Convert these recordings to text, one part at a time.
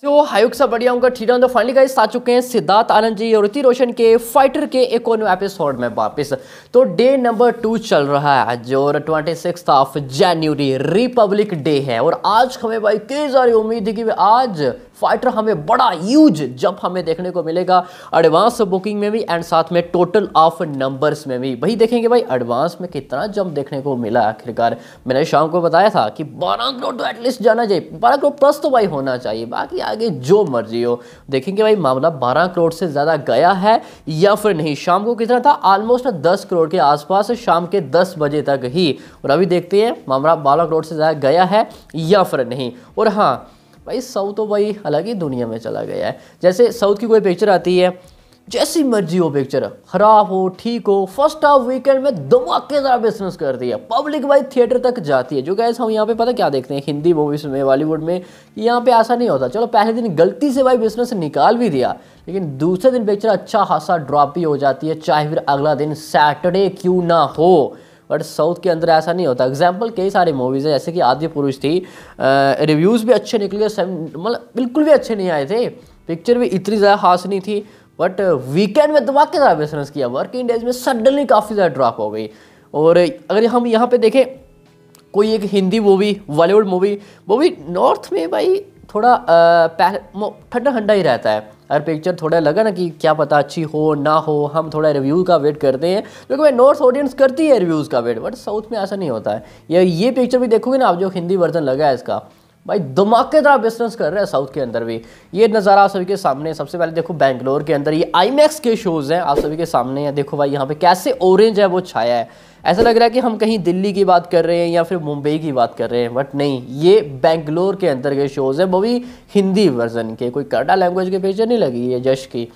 जो हायुक सा बढ़िया उनका ठीक है। तो फाइनली गाइस आ चुके हैं सिद्धार्थ आनंद जी और ऋतिक रोशन के फाइटर के एक और एपिसोड में वापस। तो डे नंबर 2 चल रहा है आज और 26 ऑफ जनवरी रिपब्लिक डे है और आज हमें भाई कई सारी उम्मीद है कि आज फाइटर हमें बड़ा ह्यूज जंप हमें देखने को मिलेगा एडवांस बुकिंग में भी एंड साथ में टोटल ऑफ नंबर्स में भी। वही देखेंगे भाई एडवांस में कितना जंप देखने को मिला आखिरकार। मैंने शाम को बताया था कि 12 करोड़ तो एटलीस्ट जाना चाहिए, 12 करोड़ प्लस तो भाई होना चाहिए, बाकी आगे जो मर्जी हो। देखेंगे भाई मामला 12 करोड़ से ज़्यादा गया है या फिर नहीं। शाम को कितना था, ऑलमोस्ट 10 करोड़ के आसपास शाम के 10 बजे तक ही। और अभी देखते हैं मामला 12 करोड़ से ज़्यादा गया है या फिर नहीं। और हाँ भाई साउथ तो भाई अलग ही दुनिया में चला गया है। जैसे साउथ की कोई पिक्चर आती है, जैसी मर्जी हो पिक्चर, खराब हो ठीक हो, फर्स्ट हाफ वीकेंड में धमाकेदार बिजनेस करती है, पब्लिक भाई थिएटर तक जाती है। जो गैस हम यहाँ पे पता क्या देखते हैं हिंदी मूवीज में बॉलीवुड में, यहाँ पे ऐसा नहीं होता। चलो पहले दिन गलती से भाई बिजनेस निकाल भी दिया, लेकिन दूसरे दिन पिक्चर अच्छा खासा ड्रॉप भी हो जाती है, चाहे फिर अगला दिन सैटरडे क्यों ना हो। बट साउथ के अंदर ऐसा नहीं होता। एग्जाम्पल कई सारे मूवीज़ हैं, जैसे कि आदि पुरुष थी, रिव्यूज़ भी अच्छे निकल गए, मतलब बिल्कुल भी अच्छे नहीं आए थे, पिक्चर भी इतनी ज़्यादा खास नहीं थी, बट वीकेंड में धमाकेदार बिजनेस किया, वर्किंग डेज में सडनली काफ़ी ज़्यादा ड्रॉप हो गई। और अगर हम यहाँ पे देखें कोई एक हिंदी मूवी, बॉलीवुड मूवी, वो भी नॉर्थ में भाई थोड़ा ठंडा ठंडा ही रहता है। अगर पिक्चर थोड़ा लगा ना कि क्या पता अच्छी हो ना हो, हम थोड़ा रिव्यू का वेट करते हैं, क्योंकि भाई नॉर्थ ऑडियंस करती है रिव्यूज़ का वेट, बट साउथ में ऐसा नहीं होता है। ये पिक्चर भी देखोगे ना आप, जो हिंदी वर्जन लगा है इसका, भाई धमाकेदार बिजनेस कर रहे हैं साउथ के अंदर भी। ये नज़ारा आप सभी के सामने। सबसे पहले देखो बेंगलोर के अंदर ये आईमैक्स के शोज़ हैं, आप सभी के सामने हैं। देखो भाई यहाँ पे कैसे ऑरेंज है वो छाया है, ऐसा लग रहा है कि हम कहीं दिल्ली की बात कर रहे हैं या फिर मुंबई की बात कर रहे हैं, बट नहीं, ये बेंगलोर के अंदर के शोज़ हैं, वो भी हिंदी वर्जन के, कोई कन्नड़ा लैंग्वेज के पिक्चर नहीं लगी है जश की।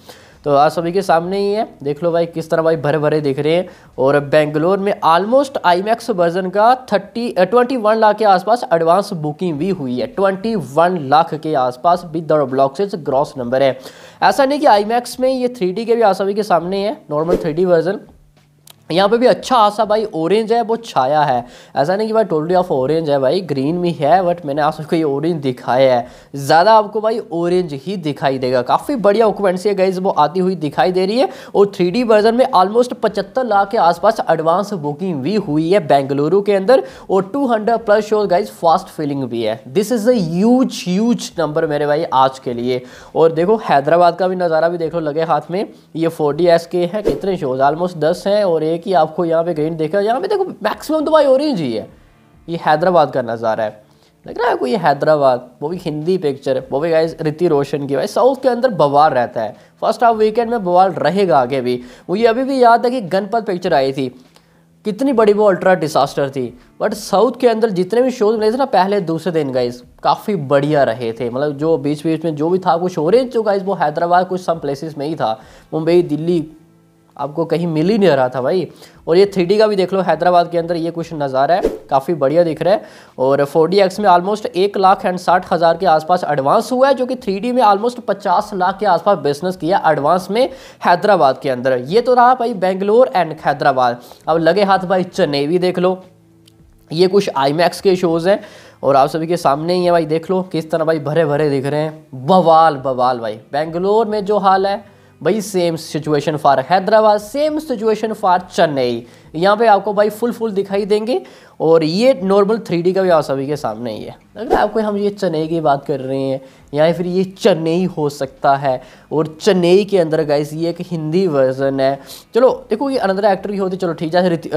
तो आज सभी के सामने ही है, देख लो भाई किस तरह भाई भरे भरे दिख रहे हैं। और बेंगलोर में ऑलमोस्ट आईमैक्स वर्जन का 21 लाख के आसपास एडवांस बुकिंग भी हुई है, 21 लाख के आसपास भी द ब्लॉक से ग्रॉस नंबर है। ऐसा नहीं कि आईमैक्स में ये 3D के भी आज सभी के सामने है, नॉर्मल 3D वर्जन। यहाँ पे भी अच्छा खासा भाई ऑरेंज है वो छाया है, ऐसा नहीं कि भाई टोटली ऑफ ऑरेंज है, भाई ग्रीन भी है, बट मैंने आप सबको ये ऑरेंज दिखाया है। ज़्यादा आपको भाई ऑरेंज ही दिखाई देगा। काफ़ी बढ़िया ऑक्यूपेंसी है गाइस वो आती हुई दिखाई दे रही है। और 3D वर्जन में ऑलमोस्ट 75 लाख के आसपास एडवांस बुकिंग भी हुई है बेंगलुरु के अंदर, और 200 plus shows guys fast filling भी है। This is a huge number मेरे भाई आज के लिए। और देखो हैदराबाद का भी नज़ारा भी देख लो लगे हाथ में, ये 4DX के हैं, कितने शोज, ऑलमोस्ट 10 हैं और कि आपको यहाँ पे ग्रीन देखा, यहाँ पे देखो मैक्सिमम तो भाई ऑरेंज ही है। ये हैदराबाद का नज़ारा है, लग रहा है कोई हैदराबाद, वो भी हिंदी पिक्चर, वो भी गाइस ऋतिक रोशन की। भाई साउथ के अंदर बवाल रहता है, फर्स्ट हाफ वीकेंड में बवाल रहेगा आगे भी। मुझे अभी भी याद है कि गणपत पिक्चर आई थी, कितनी बड़ी वो अल्ट्रा डिसास्टर थी, बट साउथ के अंदर जितने भी शोज मिले थे ना पहले दूसरे दिन गाइस काफ़ी बढ़िया रहे थे। मतलब जो बीच बीच में जो भी था कुछ ऑरेंज जो गाइस वो हैदराबाद कुछ सम प्लेसेस में ही था, मुंबई दिल्ली आपको कहीं मिल ही नहीं रहा था भाई। और ये 3D का भी देख लो हैदराबाद के अंदर, ये कुछ नज़ारा है, काफ़ी बढ़िया दिख रहा है। और 4DX में ऑलमोस्ट 1,60,000 के आसपास एडवांस हुआ है, जो कि 3D में ऑलमोस्ट 50 लाख के आसपास बिजनेस किया एडवांस में हैदराबाद के अंदर। ये तो रहा भाई बेंगलोर एंड हैदराबाद। अब लगे हाथ भाई चेन्नई भी देख लो, ये कुछ आईमैक्स के शोज़ हैं और आप सभी के सामने ही है भाई, देख लो किस तरह भाई भरे भरे दिख रहे हैं। बवाल भाई बेंगलोर में जो हाल है भाई, same situation for Hyderabad, same situation for Chennai. यहाँ पे आपको भाई फुल दिखाई देंगे। और ये नॉर्मल 3D का भी आप सभी के सामने ही है। अगर आपको हम ये चेन्नई की बात कर रहे हैं या फिर ये चेन्नई हो सकता है, और चेन्नई के अंदर गाइस ये एक हिंदी वर्जन है। चलो देखो ये अनदर एक्टर की होती, चलो ठीक है, जैसे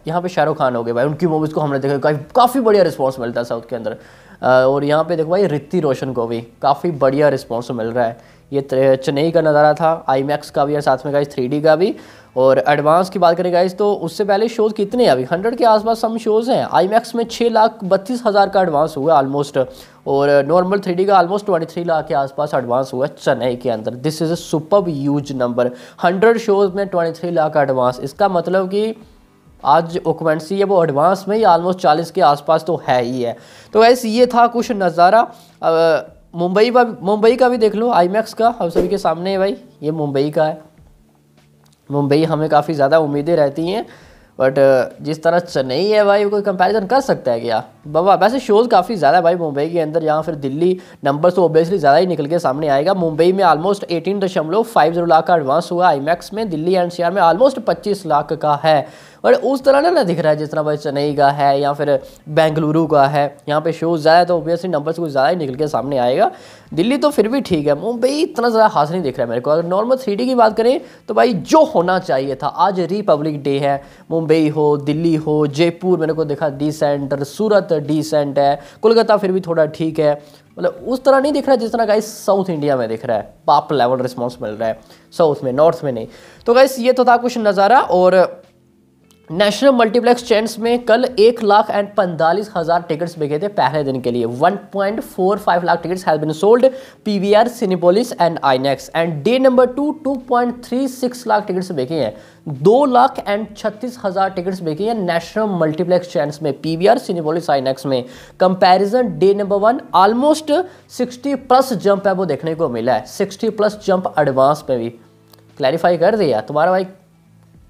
यहाँ पे शाहरुख खान हो गए भाई, उनकी मूवीज़ को हमने देखा काफ़ी बढ़िया रिस्पॉन्स मिलता है साउथ के अंदर। और यहाँ पे देखो भाई ऋतिक रोशन को भी काफ़ी बढ़िया रिस्पॉन्स मिल रहा है। ये चेन्नई का नज़ारा था, आईमैक्स का भी है साथ में गाइस 3D का भी। और एडवांस की बात करें गाइस तो उससे पहले शोज़ कितने हैं, अभी 100 के आसपास सम शोज़ हैं। आईमैक्स में 6,32,000 का एडवांस हुआ ऑलमोस्ट, और नॉर्मल 3D का ऑलमोस्ट 23 लाख के आसपास एडवांस हुआ चेन्नई के अंदर। This is a super huge number, 100 shows में 23 लाख का एडवांस। इसका मतलब कि आज ऑक्यूपेंसी है वो एडवांस में ही ऑलमोस्ट 40 के आसपास तो है ही है। तो ऐसे ये था कुछ नज़ारा। मुंबई का भी देख लो आईमैक्स का, हम सभी के सामने है भाई, ये मुंबई का है। मुंबई हमें काफ़ी ज़्यादा उम्मीदें रहती हैं, बट जिस तरह चेन्नई है भाई, कोई कंपैरिजन कर सकता है क्या बाबा। वैसे शोज़ काफ़ी ज़्यादा है भाई मुंबई के अंदर, यहाँ फिर दिल्ली नंबर्स तो ऑब्वियसली ज़्यादा ही निकल के सामने आएगा। मुंबई में ऑलमोस्ट 18.50 लाख का एडवांस हुआ आईमैक्स में, दिल्ली एनसीआर में ऑलमोस्ट 25 लाख का है। बट उस तरह ना दिख रहा है जिस तरह भाई चेन्नई का है या फिर बेंगलुरु का है। यहाँ पे शोज़ ज़्यादा है तो ऑब्वियसली नंबर्स कुछ ज़्यादा ही निकल के सामने आएगा। दिल्ली तो फिर भी ठीक है, मुंबई इतना ज़्यादा खास नहीं दिख रहा है मेरे को। अगर नॉर्मल 3D की बात करें तो भाई जो होना चाहिए था, आज रिपब्लिक डे है, मुंबई हो, दिल्ली हो, जयपुर मेरे को देखा डिसेंट, सूरत डिसेंट है, कोलकाता फिर भी थोड़ा ठीक है। मतलब उस तरह नहीं दिख रहा है जिस तरह गाइस साउथ इंडिया में दिख रहा है, पाप लेवल रिस्पॉन्स मिल रहा है साउथ में, नॉर्थ में नहीं। तो गाइस ये तो था कुछ नज़ारा। और नेशनल मल्टीप्लेक्स चेन्स में कल 1,45,000 टिकट्स बिके थे पहले दिन के लिए। 1.45 lakh tickets has been sold PVR, Cinepolis and INOX. And day number 2.36 lakh tickets बिके हैं। 2,36,000 टिकट्स बिके हैं नेशनल मल्टीप्लेक्स चेन्स में, पीवीआर, सिनेपोलिस, आईनैक्स में। Comparison day number 1 almost 60+ jump है वो देखने को मिला है, 60+ जंप एडवांस में भी। क्लैरिफाई कर दिया तुम्हारा भाई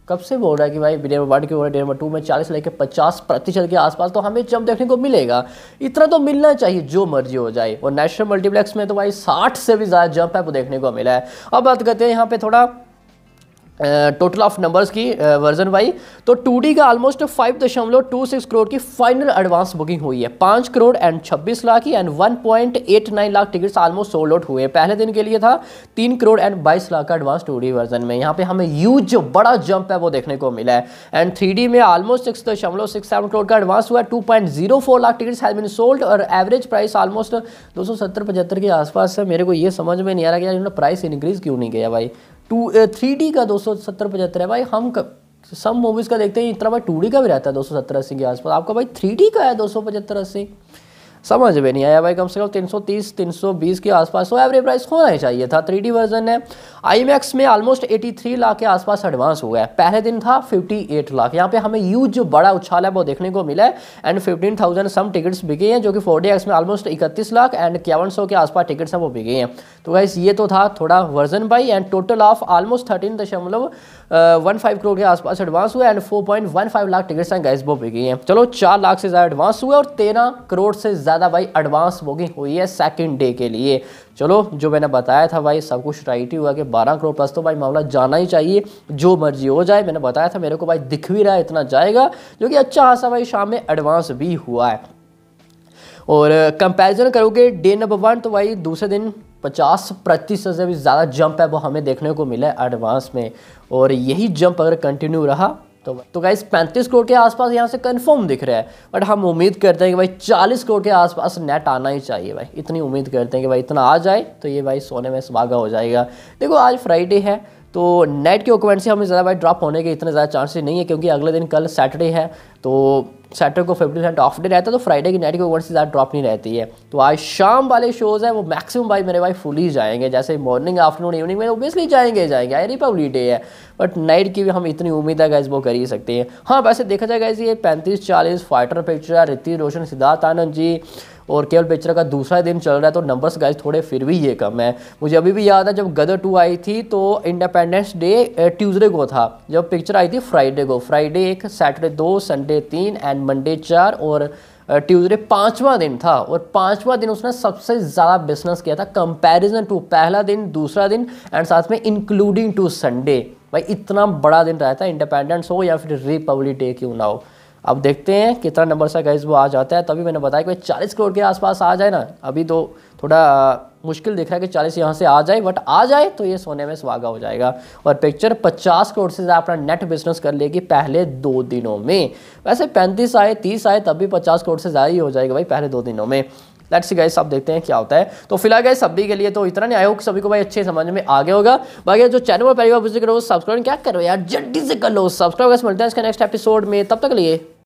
कब से बोल रहा है कि भाई डे नंबर 1 के डे नंबर 2 में 40 लेके 50% के आसपास तो हमें जंप देखने को मिलेगा। इतना तो मिलना चाहिए जो मर्जी हो जाए। और नेशनल मल्टीप्लेक्स में तो भाई 60 से भी ज़्यादा जंप है वो देखने को मिला है। अब बात करते हैं यहाँ पे थोड़ा टोटल ऑफ नंबर्स की वर्जन वाई। तो 2D का ऑलमोस्ट 5.26 करोड़ की फाइनल एडवांस बुकिंग हुई है, 5 करोड़ एंड 26 लाख की। And 1.89 lakh tickets almost sold out हुए। पहले दिन के लिए था 3 करोड़ एंड 22 लाख का एडवांस 2D वर्जन में। यहाँ पे हमें ह्यूज जो बड़ा जंप है वो देखने को मिला है। एंड 3D में ऑलमोस्ट 6.67 करोड़ का एडवांस हुआ, 2.04 lakh tickets has been sold. और एवरेज प्राइस ऑलमोस्ट 270-75 के आसपास है। मेरे को ये समझ में नहीं आ रहा कि यार इन्होंने प्राइस इंक्रीज क्यों नहीं किया भाई। 3D का 270-75 है भाई। हम सब मूवीज़ का देखते हैं इतना भाई 2D का भी रहता है 270-80 के आसपास, आपका भाई 3D का है 275-80। समझ में नहीं आया भाई। कम से कम 330-320 के आसपास तो एवरेज प्राइस होना ही चाहिए था। 3D वर्जन है। आईमैक्स में ऑलमोस्ट 83 लाख के आसपास एडवांस हुआ है, पहले दिन था 58 लाख। यहाँ पे हमें यूज जो बड़ा उछाल है वो देखने को मिला है। एंड 15,000 सम टिकट्स बिके हैं, जो कि 4DX में ऑलमोस्ट 31 लाख एंड 5100 के आसपास टिकट्स हैं वो बिके हैं। तो गाइस ये तो था थोड़ा version by. And total of almost 13.15 crore के आसपास एडवांस हुआ एंड 4.15 लाख टिकट्स हैं गाइस वो बिके हैं। चलो 4 लाख से ज़्यादा एडवांस हुआ और 13 करोड़ से ज़्यादा भाई एडवांस बुकिंग हुई है सेकंड डे के लिए। चलो जो मैंने बताया था भाई सब कुछ राइट ही हुआ कि 12 करोड़ प्लस तो भाई मामला जाना ही चाहिए, जो मर्जी हो जाए। मैंने बताया था मेरे को भाई दिख भी रहा है इतना जाएगा, जो कि अच्छा खासा भाई शाम में एडवांस भी हुआ है। और कंपैरिजन करोगे डे नंबर 1 तो भाई दूसरे दिन 50% से भी ज़्यादा जंप है वो हमें देखने को मिला है एडवांस में। और यही जंप अगर कंटिन्यू रहा तो गाइस 35 करोड़ के आसपास यहाँ से कंफर्म दिख रहा है। बट हम उम्मीद करते हैं कि भाई 40 करोड़ के आसपास नेट आना ही चाहिए भाई। इतनी उम्मीद करते हैं कि भाई इतना आ जाए तो ये भाई सोने में सुहागा हो जाएगा। देखो आज फ्राइडे है तो नेट की ऑक्यूपेंसी हमें ज़्यादा भाई ड्रॉप होने के इतने ज़्यादा चांसेस नहीं है, क्योंकि अगले दिन कल सैटरडे है तो सैटरडे को 50% ऑफ डे रहता है, तो फ्राइडे की नेट की ऑक्यूपेंसी ज़्यादा ड्रॉप नहीं रहती है। तो आज शाम वाले शोज़ हैं वो मैक्सिमम भाई मेरे भाई फुल ही जाएंगे। जैसे मॉर्निंग आफ्टरनून इवनिंग में ऑब्वियसली जाएंगे यार रिपब्लिक डे है, बट नाइट की भी हम इतनी उम्मीद है गाइस वो कर ही सकते हैं। हाँ वैसे देखा जाए गाइस ये 35-40 फाइटर पिक्चर, ऋतिक रोशन, सिद्धार्थ आनंद जी और केवल पिक्चर का दूसरा दिन चल रहा है, तो नंबर्स गाइस थोड़े फिर भी ये कम है। मुझे अभी भी याद है जब गदर 2 आई थी तो इंडिपेंडेंस डे ट्यूसडे को था, जब पिक्चर आई थी फ्राइडे को। Friday 1, Saturday 2, Sunday 3 and Monday 4 और ट्यूसडे 5वां दिन था। और 5वां दिन उसने सबसे ज़्यादा बिजनेस किया था कंपैरिजन टू पहला दिन, दूसरा दिन एंड साथ में इंक्लूडिंग टू संडे। भाई इतना बड़ा दिन रहता है, इंडिपेंडेंस हो या फिर रिपब्लिक डे क्यों ना हो। अब देखते हैं कितना नंबर से गाइस वो आ जाता है। तभी मैंने बताया कि 40 करोड़ के आसपास आ जाए ना, अभी तो थोड़ा मुश्किल दिख रहा है कि 40 यहाँ से आ जाए, बट आ जाए तो ये सोने में सुहागा हो जाएगा। और पिक्चर 50 करोड़ से ज़्यादा अपना नेट बिजनेस कर लेगी पहले 2 दिनों में। वैसे 35 आए 30 आए तब भी 50 करोड़ से ज़्यादा ही हो जाएगा भाई पहले 2 दिनों में। लेट्स सी गाइस, अब देखते हैं क्या होता है। तो फिलहाल गाइस सभी के लिए तो इतना नहीं, आई होप सभी को भाई अच्छे समझ में आ गया होगा। बाकी जो चैनल पर पहली बार विजिट करो सब्सक्राइब क्या करो यार, जल्दी से कर लो सब्सक्राइब। गाइस मिलते हैं इसका नेक्स्ट एपिसोड में, तब तक के लिए